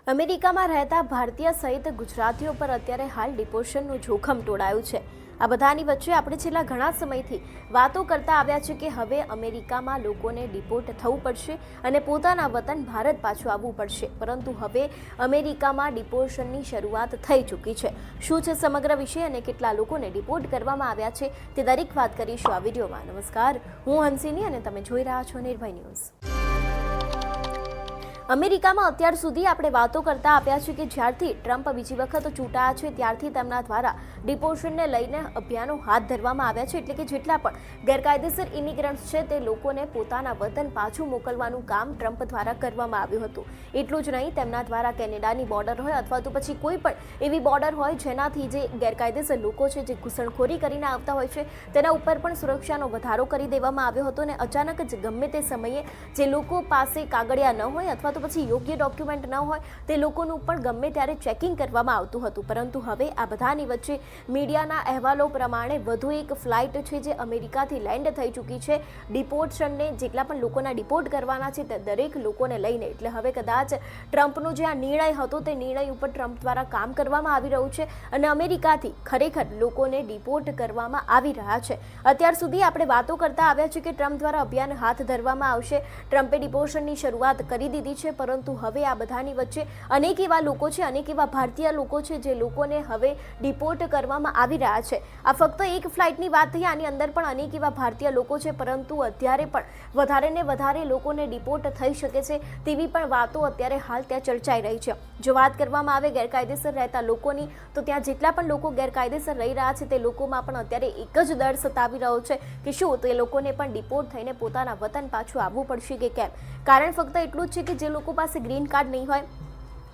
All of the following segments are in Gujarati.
અમેરિકામાં રહેતા ભારતીય સહિત ગુજરાતીઓ પર અત્યારે હાલ ડિપોર્શનનું જોખમ ટોળાયું છે। આ બધાની વચ્ચે આપણે છેલ્લા ઘણા સમયથી વાતો કરતા આવ્યા છે કે હવે અમેરિકામાં લોકોને ડિપોર્ટ થવું પડશે અને પોતાના વતન ભારત પાછું આવવું પડશે, પરંતુ હવે અમેરિકામાં ડિપોર્શનની શરૂઆત થઈ ચૂકી છે। શું છે સમગ્ર વિષય અને કેટલા લોકોને ડિપોર્ટ કરવામાં આવ્યા છે તે દરેક વાત કરીશું આ વિડીયોમાં। નમસ્કાર, હું હંસિની અને તમે જોઈ રહ્યા છો નિર્ભય ન્યૂઝ। અમેરિકામાં અત્યાર સુધી આપણે વાતો કરતા આવ્યા છે કે જ્યારથી ટ્રમ્પ બીજી વખત ચૂંટાયા છે ત્યારથી તેમના દ્વારા ડિપોર્શનને લઈને અભિયાનો હાથ ધરવામાં આવ્યા છે, એટલે કે જેટલા પણ ગેરકાયદેસર ઇમિગ્રન્ટ્સ છે તે લોકોને પોતાના વતન પાછું મોકલવાનું કામ ટ્રમ્પ દ્વારા કરવામાં આવ્યું હતું। એટલું જ નહીં, તેમના દ્વારા કેનેડાની બોર્ડર હોય અથવા તો પછી કોઈ પણ એવી બોર્ડર હોય જેનાથી જે ગેરકાયદેસર લોકો છે જે ઘૂસણખોરી કરીને આવતા હોય છે તેના ઉપર પણ સુરક્ષાનો વધારો કરી દેવામાં આવ્યો હતો અને અચાનક જ ગમે તે સમયે જે લોકો પાસે કાગળિયા ન હોય અથવા પછી યોગ્ય ડોક્યુમેન્ટ ન હોય તે લોકોનું પણ ગમે ત્યારે ચેકિંગ કરવામાં આવતું હતું। પરંતુ હવે આ બધાની વચ્ચે મીડિયાના અહેવાલો પ્રમાણે વધુ એક ફ્લાઇટ છે જે અમેરિકાથી લેન્ડ થઈ ચૂકી છે ડિપોર્શનને જેટલા પણ લોકોના ડિપોર્ટ કરવાના છે તે દરેક લોકોને લઈને। એટલે હવે કદાચ ટ્રમ્પનો જે આ નિર્ણય હતો તે નિર્ણય ઉપર ટ્રમ્પ દ્વારા કામ કરવામાં આવી રહ્યું છે અને અમેરિકાથી ખરેખર લોકોને ડિપોર્ટ કરવામાં આવી રહ્યા છે। અત્યાર સુધી આપણે વાતો કરતા આવ્યા છે કે ટ્રમ્પ દ્વારા અભિયાન હાથ ધરવામાં આવશે, ટ્રમ્પે ડિપોર્શનની શરૂઆત કરી દીધી છે, પરંતુ હવે આ બધાની વચ્ચે અનેક એવા લોકો છે, અનેક એવા ભારતીય લોકો છે જે લોકોને હવે ડિપોર્ટ કરવામાં આવી રહ્યા છે। આ ફક્ત એક ફ્લાઇટની વાત થઈ, આની અંદર પણ અનેક એવા ભારતીય લોકો છે, પરંતુ અત્યારે પણ વધારે ને વધારે લોકોને ડિપોર્ટ થઈ શકે છે તેવી પણ વાતો અત્યારે હાલ ત્યાં ચર્ચાઈ રહી છે। જો વાત કરવામાં આવે ગેરકાયદેસર રહેતા લોકોની, તો ત્યાં જેટલા પણ લોકો ગેરકાયદેસર રહી રહ્યા છે તે લોકોમાં પણ અત્યારે એક જ ડર સતાવી રહ્યો છે કે શું તે લોકોને પણ ડિપોર્ટ થઈને પોતાના વતન પાછું આવવું પડશે કે કેમ। કારણ ફક્ત એટલું જ છે કે જે લોકો પાસે ગ્રીન કાર્ડ નહીં હોય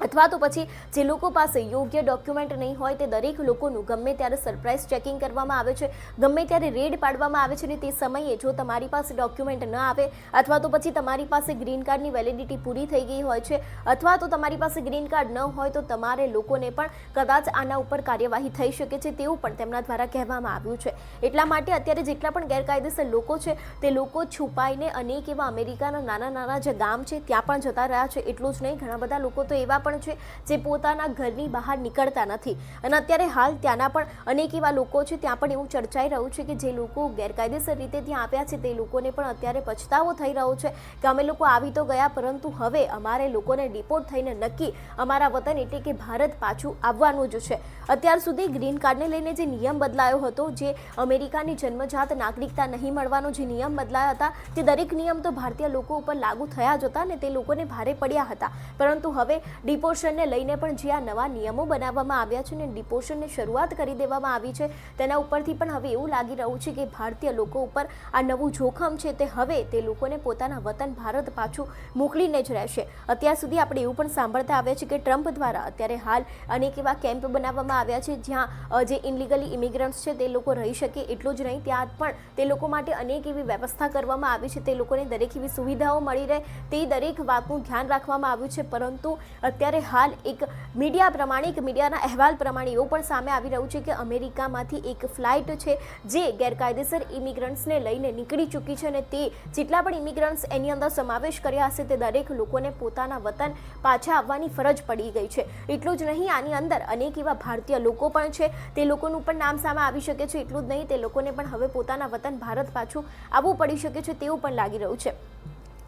અથવા તો પછી જે લોકો પાસે યોગ્ય ડોક્યુમેન્ટ નહીં હોય તે દરેક લોકોનું ગમે ત્યારે સરપ્રાઇઝ ચેકિંગ કરવામાં આવે છે, ગમે ત્યારે રેડ પાડવામાં આવે છે અને તે સમયે જો તમારી પાસે ડોક્યુમેન્ટ ન આવે અથવા તો પછી તમારી પાસે ગ્રીન કાર્ડની વેલિડિટી પૂરી થઈ ગઈ હોય છે અથવા તો તમારી પાસે ગ્રીન કાર્ડ ન હોય તો તમારે લોકોને પણ કદાચ આના ઉપર કાર્યવાહી થઈ શકે છે તેવું પણ તેમના દ્વારા કહેવામાં આવ્યું છે। એટલા માટે અત્યારે જેટલા પણ ગેરકાયદેસર લોકો છે તે લોકો છુપાઈને અનેક એવા અમેરિકાના નાના નાના જે ગામ છે ત્યાં પણ જતા રહ્યા છે। એટલું જ નહીં, ઘણા બધા લોકો તો એવા પણ છે જે પોતાના ઘરની બહાર નીકળતા નથી અને અત્યારે હાલ ત્યાંના પણ અનેક એવા લોકો છે ત્યાં પણ એવું ચર્ચાઈ રહ્યું છે કે જે લોકો ગેરકાયદેસર રીતે ત્યાં આવ્યા છે તે લોકોને પણ અત્યારે પછતાવો થઈ રહ્યો છે કે અમે લોકો આવી તો ગયા, પરંતુ હવે અમારે લોકોને ડિપોર્ટ થઈને નક્કી અમારા વતન એટલે કે ભારત પાછું આવવાનું જ છે। અત્યાર સુધી ગ્રીન કાર્ડને લઈને જે નિયમ બદલાયો હતો, જે અમેરિકાની જન્મજાત નાગરિકતા નહીં મળવાનો જે નિયમ બદલાયા હતા તે દરેક નિયમ તો ભારતીય લોકો ઉપર લાગુ થયા જ હતા અને તે લોકોને ભારે પડ્યા હતા, પરંતુ હવે ડિપોર્શનને લઈને પણ જે આ નવા નિયમો બનાવવામાં આવ્યા છે અને ડિપોર્શનની શરૂઆત કરી દેવામાં આવી છે તેના ઉપરથી પણ હવે એવું લાગી રહ્યું છે કે ભારતીય લોકો ઉપર આ નવું જોખમ છે તે હવે તે લોકોને પોતાના વતન ભારત પાછું મોકલીને જ રહેશે। અત્યાર સુધી આપણે એવું પણ સાંભળતા આવ્યા છે કે ટ્રમ્પ દ્વારા અત્યારે હાલ અનેક એવા કેમ્પ બનાવવામાં આવ્યા છે જ્યાં જે ઇનલીગલી ઇમિગ્રન્ટ્સ છે તે લોકો રહી શકે। એટલું જ નહીં, ત્યાં પણ તે લોકો માટે અનેક એવી વ્યવસ્થા કરવામાં આવી છે, તે લોકોને દરેક એવી સુવિધાઓ મળી રહે તે દરેક વાતનું ધ્યાન રાખવામાં આવ્યું છે। પરંતુ અત્યારે હાલ એક મીડિયા પ્રમાણે, એક મીડિયાના અહેવાલ પ્રમાણે એવું પણ સામે આવી રહ્યું છે કે અમેરિકામાંથી એક ફ્લાઇટ છે જે ગેરકાયદેસર ઇમિગ્રન્ટ્સને લઈને નીકળી ચૂકી છે અને તે જેટલા પણ ઇમિગ્રન્ટ્સ એની અંદર સમાવેશ કર્યા હશે તે દરેક લોકોને પોતાના વતન પાછા આવવાની ફરજ પડી ગઈ છે। એટલું જ નહીં, આની અંદર અનેક એવા ભારતીય લોકો પણ છે, તે લોકોનું પણ નામ સામે આવી શકે છે। એટલું જ નહીં, તે લોકોને પણ હવે પોતાના વતન ભારત પાછું આવવું પડી શકે છે તેવું પણ લાગી રહ્યું છે।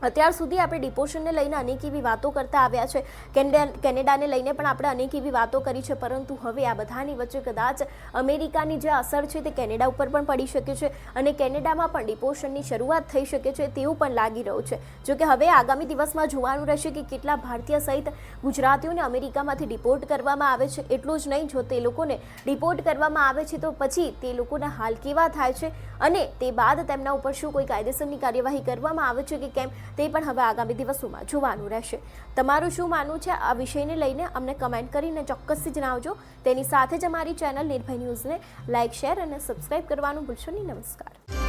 અત્યાર સુધી આપણે ડિપોર્શનને લઈને અનેક એવી વાતો કરતા આવ્યા છે, કેનેડાને લઈને પણ આપણે અનેક એવી વાતો કરી છે, પરંતુ હવે આ બધાની વચ્ચે કદાચ અમેરિકાની જે અસર છે તે કેનેડા ઉપર પણ પડી શકે છે અને કેનેડામાં પણ ડિપોર્શનની શરૂઆત થઈ શકે છે તેવું પણ લાગી રહ્યું છે। જો કે હવે આગામી દિવસમાં જોવાનું રહેશે કે કેટલા ભારતીય સહિત ગુજરાતીઓને અમેરિકામાંથી ડિપોર્ટ કરવામાં આવે છે। એટલું જ નહીં, જો તે લોકોને ડિપોર્ટ કરવામાં આવે છે તો પછી તે લોકોના હાલ કેવા થાય છે અને તે બાદ તેમના ઉપર શું કોઈ કાયદેસરની કાર્યવાહી કરવામાં આવે છે કે કેમ તે પણ હવે આગામી દિવસોમાં જોવાનું રહેશે। તમારું શું માનવું છે આ વિષયને લઈને અમને કમેન્ટ કરીને ચોક્કસથી જણાવજો। તેની સાથે જ અમારી ચેનલ નિર્ભય ન્યૂઝને લાઇક, શેર અને સબસ્ક્રાઇબ કરવાનું ભૂલશો નહીં। નમસ્કાર।